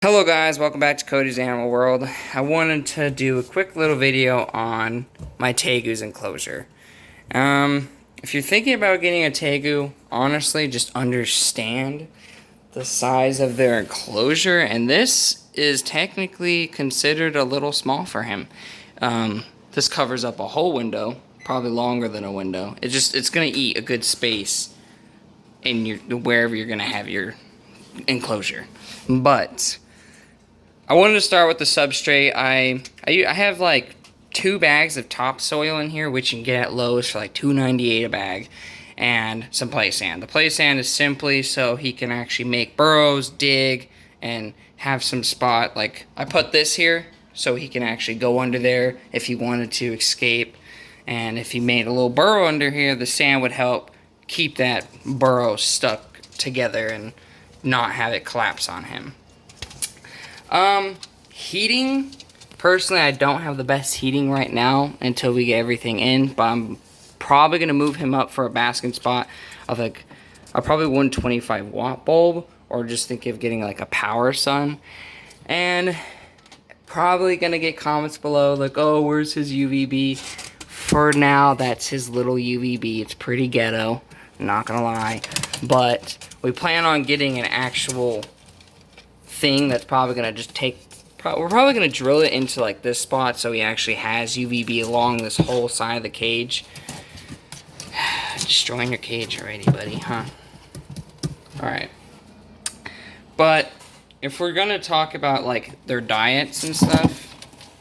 Hello guys, welcome back to Cody's Animal World. I wanted to do a quick little video on my tegu's enclosure. If you're thinking about getting a tegu, honestly, just understand the size of their enclosure, and this is technically considered a little small for him. This covers up a whole window, probably longer than a window. It's gonna eat a good space in wherever you're gonna have your enclosure. But I wanted to start with the substrate. I have like 2 bags of topsoil in here, which you can get at Lowe's for like $2.98 a bag, and some play sand. The play sand is simply so he can actually make burrows, dig, and have some spot. Like, I put this here so he can actually go under there if he wanted to escape. And if he made a little burrow under here, the sand would help keep that burrow stuck together and not have it collapse on him. Heating, personally, I don't have the best heating right now until we get everything in, but I'm probably going to move him up for a basking spot of like a probably 125 watt bulb, or just think of getting like a power sun. And probably going to get comments below like, oh, where's his UVB? For now, that's his little UVB. It's pretty ghetto, not going to lie, but we plan on getting an actual thing that's probably going to just we're probably going to drill it into like this spot so he actually has UVB along this whole side of the cage. Destroying your cage already, buddy, huh? Alright. But if we're going to talk about like their diets and stuff,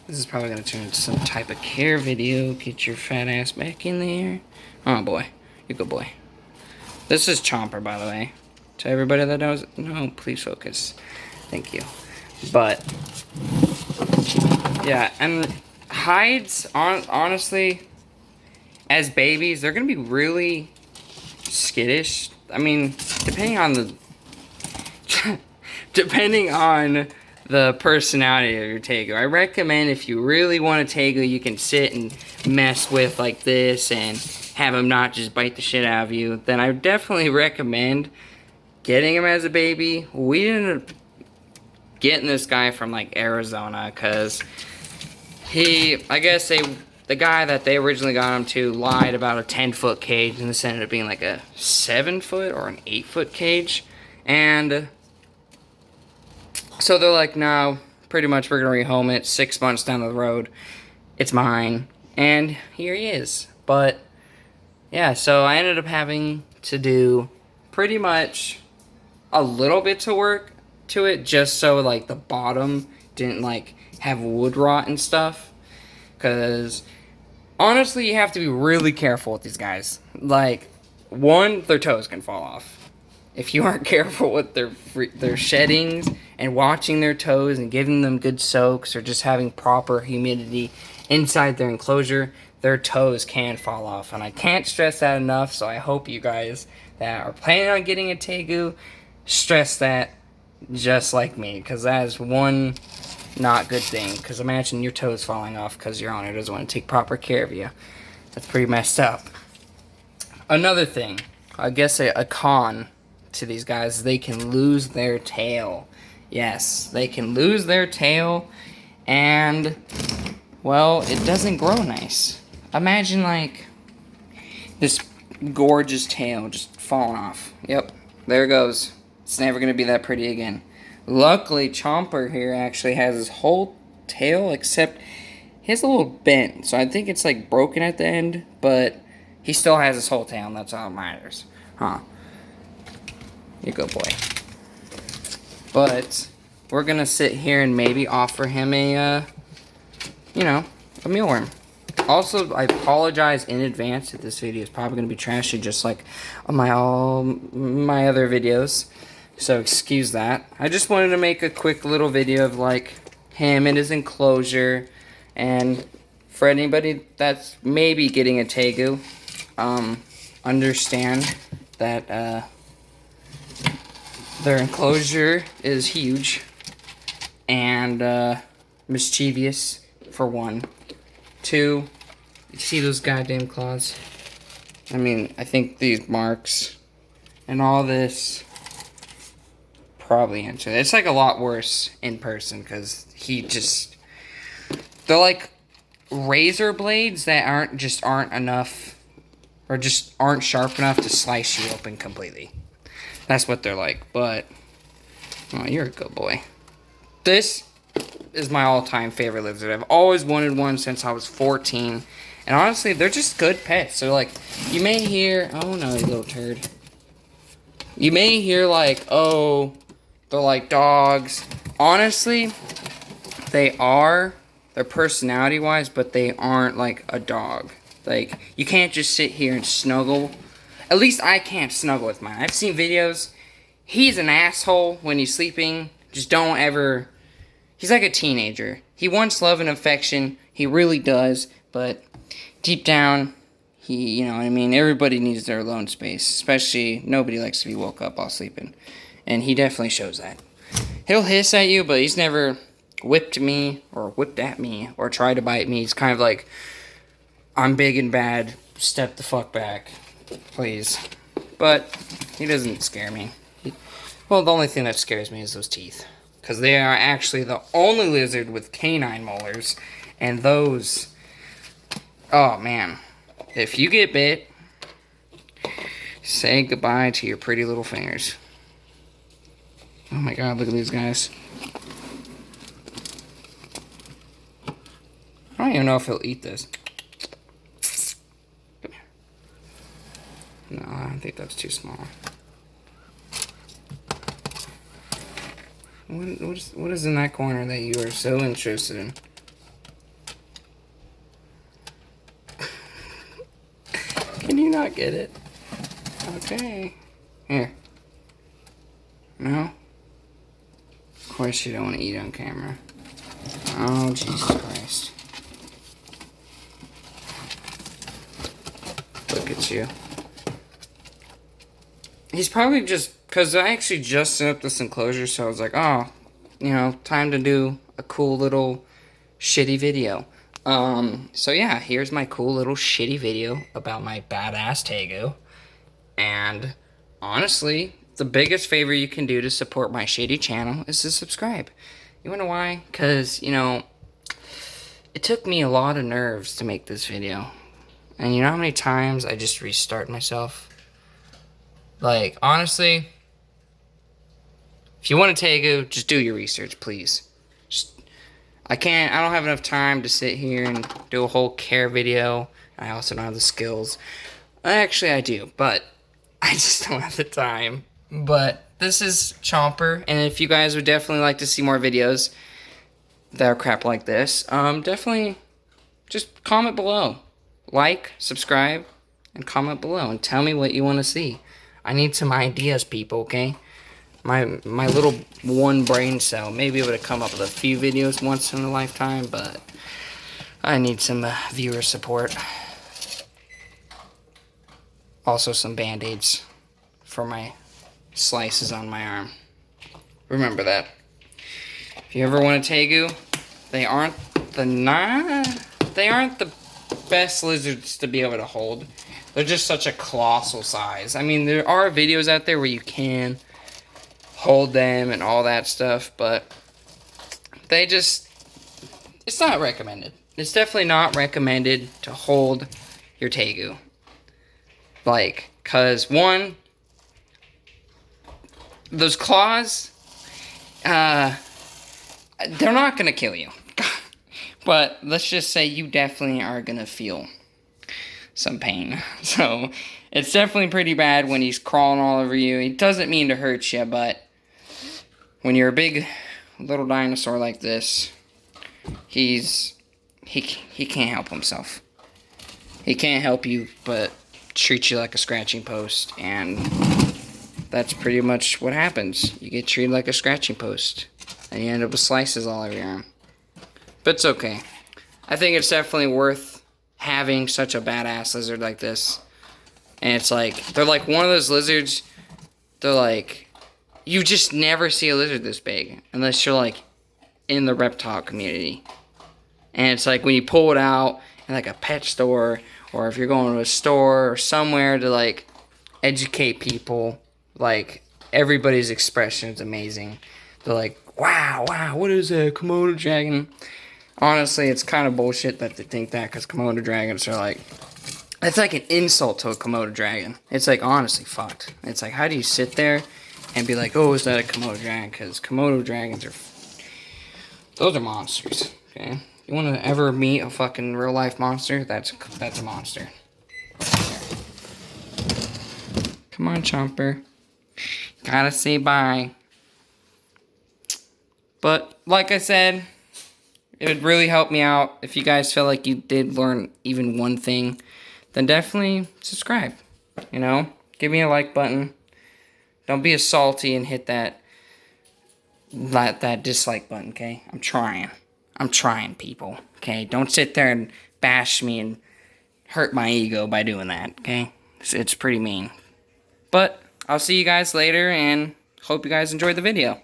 this is probably going to turn into some type of care video. Get your fat ass back in there. Oh boy, you good boy. This is Chomper, by the way. To everybody that knows, no, please focus. Thank you. But yeah, and hides, honestly, as babies, they're gonna be really skittish. I mean, depending on the personality of your tegu. I recommend if you really want a tegu, you can sit and mess with like this and have him not just bite the shit out of you. Then I definitely recommend getting him as a baby. We ended up getting this guy from like Arizona because I guess the guy that they originally got him to lied about a 10-foot cage, and this ended up being like a 7-foot or an 8-foot cage. And so they're like, no, pretty much we're gonna rehome it 6 months down the road. It's mine. And here he is. But yeah, so I ended up having to do pretty much a little bit to work to it, just so like the bottom didn't like have wood rot and stuff, because honestly you have to be really careful with these guys. Like, one, their toes can fall off if you aren't careful with their sheddings and watching their toes and giving them good soaks, or just having proper humidity inside their enclosure. Their toes can fall off, and I can't stress that enough. So I hope you guys that are planning on getting a tegu stress that just like me, because that is one not good thing. Because imagine your toes falling off because your owner doesn't want to take proper care of you. That's pretty messed up. Another thing, I guess a con to these guys, they can lose their tail. Yes, they can lose their tail, and well, it doesn't grow nice. Imagine like this gorgeous tail just falling off. Yep, there it goes. It's never going to be that pretty again. Luckily, Chomper here actually has his whole tail, except he's a little bent. So I think it's like broken at the end, but he still has his whole tail, and that's all that matters. Huh. You go, boy. But we're going to sit here and maybe offer him a mealworm. Also, I apologize in advance if this video is probably going to be trashy, just like my other videos. So excuse that. I just wanted to make a quick little video of like him and his enclosure, and for anybody that's maybe getting a tegu, understand that their enclosure is huge and mischievous, for one. 2, you see those goddamn claws? I mean, I think these marks and all this probably answer that. It's like a lot worse in person because they're like razor blades that aren't enough, or just aren't sharp enough to slice you open completely. That's what they're like. But oh, you're a good boy. This is my all-time favorite lizard. I've always wanted one since I was 14. And honestly, they're just good pets. So like, you may hear, oh no, you little turd. You may hear like, oh, they're like dogs. Honestly, they're personality-wise, but they aren't like a dog. Like, you can't just sit here and snuggle. At least I can't snuggle with mine. I've seen videos. He's an asshole when he's sleeping. Just don't ever... He's like a teenager. He wants love and affection. He really does. But deep down, you know what I mean? Everybody needs their alone space. Especially, nobody likes to be woke up while sleeping. And he definitely shows that. He'll hiss at you, but he's never whipped me or whipped at me or tried to bite me. He's kind of like, I'm big and bad. Step the fuck back, please. But he doesn't scare me. Well, the only thing that scares me is those teeth. Because they are actually the only lizard with canine molars. And those... Oh, man. If you get bit, say goodbye to your pretty little fingers. Oh my god, look at these guys. I don't even know if he'll eat this. Come here. No, I think that's too small. What is in that corner that you are so interested in? Can you not get it? Okay. Here. No? Of course you don't want to eat on camera. Oh, Jesus Christ. Look at you. He's probably just... Because I actually just set up this enclosure, so I was like, oh, you know, time to do a cool little shitty video. So yeah, here's my cool little shitty video about my badass tegu. And honestly, the biggest favor you can do to support my shitty channel is to subscribe. You wanna know why? Because, you know, it took me a lot of nerves to make this video. And you know how many times I just restart myself? Like, honestly, if you want to tegu, just do your research, please. I don't have enough time to sit here and do a whole care video. I also don't have the skills. Actually, I do, but I just don't have the time. But this is Chomper, and if you guys would definitely like to see more videos that are crap like this, definitely just comment below. Like, subscribe, and comment below, and tell me what you want to see. I need some ideas, people, okay? My little one brain cell may be able to come up with a few videos once in a lifetime, but I need some viewer support. Also some band-aids for my slices on my arm. Remember that. If you ever want a tegu, they aren't the best lizards to be able to hold. They're just such a colossal size. I mean, there are videos out there where you can hold them and all that stuff, but it's not recommended. It's definitely not recommended to hold your tegu. Like, cause one, those claws, they're not gonna kill you. But let's just say you definitely are gonna feel some pain. So it's definitely pretty bad when he's crawling all over you. He doesn't mean to hurt you, but when you're a big little dinosaur like this, he can't help himself. He can't help you but treat you like a scratching post, and that's pretty much what happens. You get treated like a scratching post, and you end up with slices all over your arm. But it's okay. I think it's definitely worth having such a badass lizard like this. And it's like, they're like one of those lizards, they're like, you just never see a lizard this big unless you're like in the reptile community. And it's like when you pull it out in like a pet store, or if you're going to a store or somewhere to like educate people, like everybody's expression is amazing. They're like, wow, what is that, Komodo dragon? Honestly, it's kind of bullshit that they think that, because Komodo dragons are like, it's like an insult to a Komodo dragon. It's like, honestly, fucked. It's like, how do you sit there and be like, oh, is that a Komodo dragon? Because Komodo dragons are, those are monsters, okay? You want to ever meet a fucking real life monster? That's a monster. Come on, Chomper. Gotta say bye. But, like I said, it would really help me out. If you guys feel like you did learn even one thing, then definitely subscribe. You know? Give me a like button. Don't be a salty and hit that dislike button, okay? I'm trying, people. Okay? Don't sit there and bash me and hurt my ego by doing that, okay? It's pretty mean. But I'll see you guys later, and hope you guys enjoyed the video.